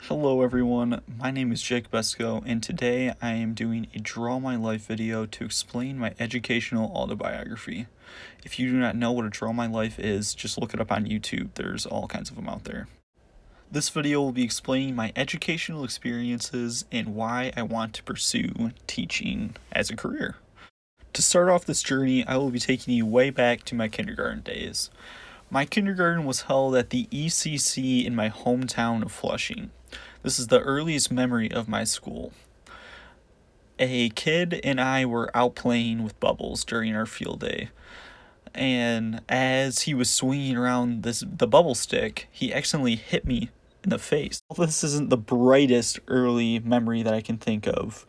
Hello everyone, my name is Jake Besco, and today I am doing a Draw My Life video to explain my educational autobiography. If you do not know what a Draw My Life is, just look it up on YouTube, there's all kinds of them out there. This video will be explaining my educational experiences and why I want to pursue teaching as a career. To start off this journey, I will be taking you way back to my kindergarten days. My kindergarten was held at the ECC in my hometown of Flushing. This is the earliest memory of my school. A kid and I were out playing with bubbles during our field day. And as he was swinging around the bubble stick, he accidentally hit me in the face. This isn't the brightest early memory that I can think of.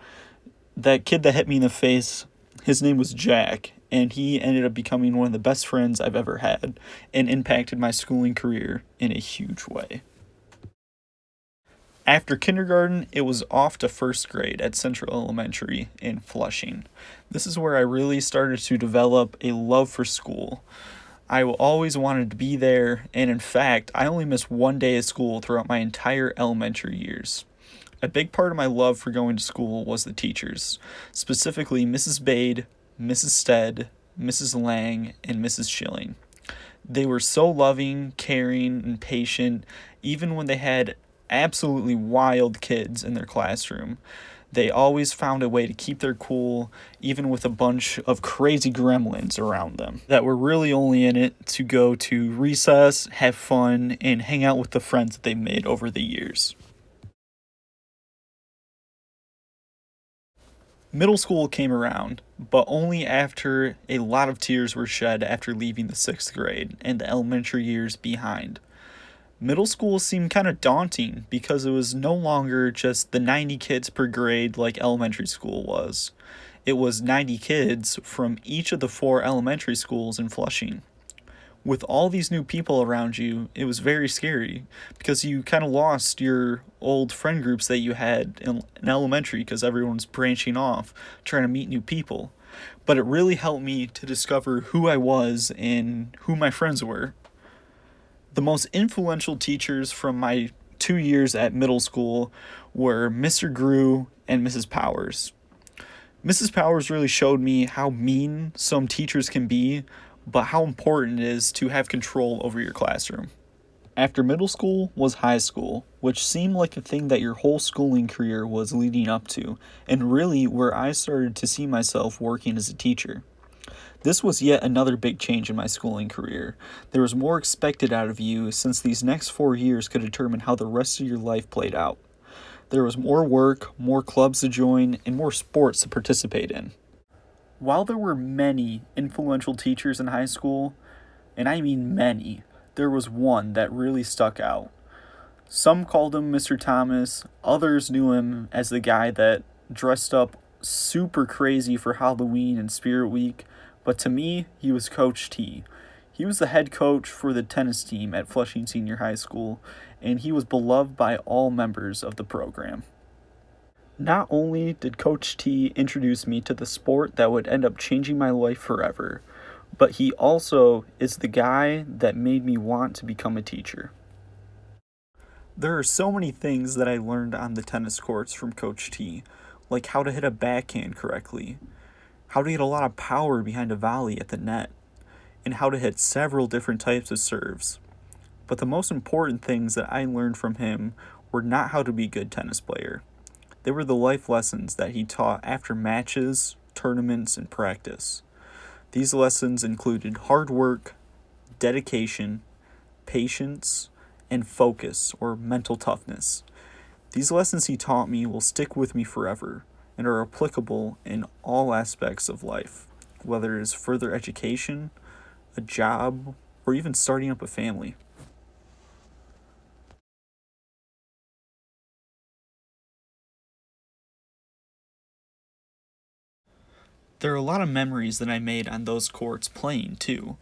That kid that hit me in the face, his name was Jack, and he ended up becoming one of the best friends I've ever had and impacted my schooling career in a huge way. After kindergarten, it was off to first grade at Central Elementary in Flushing. This is where I really started to develop a love for school. I always wanted to be there, and in fact, I only missed one day of school throughout my entire elementary years. A big part of my love for going to school was the teachers, specifically Mrs. Bade, Mrs. Stead, Mrs. Lang, and Mrs. Schilling. They were so loving, caring, and patient, even when they had absolutely wild kids in their classroom. They always found a way to keep their cool, even with a bunch of crazy gremlins around them that were really only in it to go to recess, have fun, and hang out with the friends that they made over the years. Middle school came around, but only after a lot of tears were shed after leaving the 6th grade and the elementary years behind. Middle school seemed kind of daunting because it was no longer just the 90 kids per grade like elementary school was. It was 90 kids from each of the 4 elementary schools in Flushing. With all these new people around you, it was very scary because you kind of lost your old friend groups that you had in elementary because everyone's branching off, trying to meet new people. But it really helped me to discover who I was and who my friends were. The most influential teachers from my 2 years at middle school were Mr. Grew and Mrs. Powers. Mrs. Powers really showed me how mean some teachers can be, but how important it is to have control over your classroom. After middle school was high school, which seemed like the thing that your whole schooling career was leading up to, and really where I started to see myself working as a teacher. This was yet another big change in my schooling career. There was more expected out of you since these next 4 years could determine how the rest of your life played out. There was more work, more clubs to join, and more sports to participate in. While there were many influential teachers in high school, and I mean many, there was one that really stuck out. Some called him Mr. Thomas, others knew him as the guy that dressed up super crazy for Halloween and Spirit Week, but to me, he was Coach T. He was the head coach for the tennis team at Flushing Senior High School, and he was beloved by all members of the program. Not only did Coach T introduce me to the sport that would end up changing my life forever, but he also is the guy that made me want to become a teacher. There are so many things that I learned on the tennis courts from Coach T, like how to hit a backhand correctly, how to get a lot of power behind a volley at the net, and how to hit several different types of serves. But the most important things that I learned from him were not how to be a good tennis player. They were the life lessons that he taught after matches, tournaments, and practice. These lessons included hard work, dedication, patience, and focus or mental toughness. These lessons he taught me will stick with me forever and are applicable in all aspects of life, whether it is further education, a job, or even starting up a family. There are a lot of memories that I made on those courts playing too,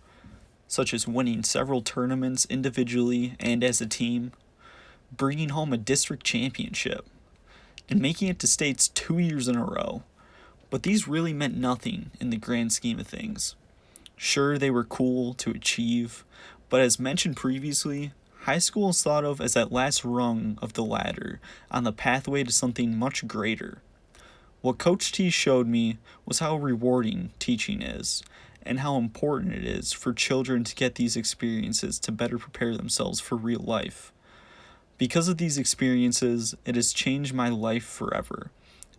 such as winning several tournaments individually and as a team, bringing home a district championship, and making it to states 2 years in a row. But these really meant nothing in the grand scheme of things. Sure, they were cool to achieve, but as mentioned previously, High school is thought of as that last rung of the ladder on the pathway to something much greater. What Coach T showed me was how rewarding teaching is, and how important it is for children to get these experiences to better prepare themselves for real life. Because of these experiences, it has changed my life forever,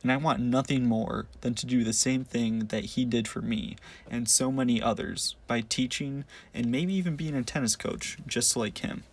and I want nothing more than to do the same thing that he did for me and so many others by teaching and maybe even being a tennis coach just like him.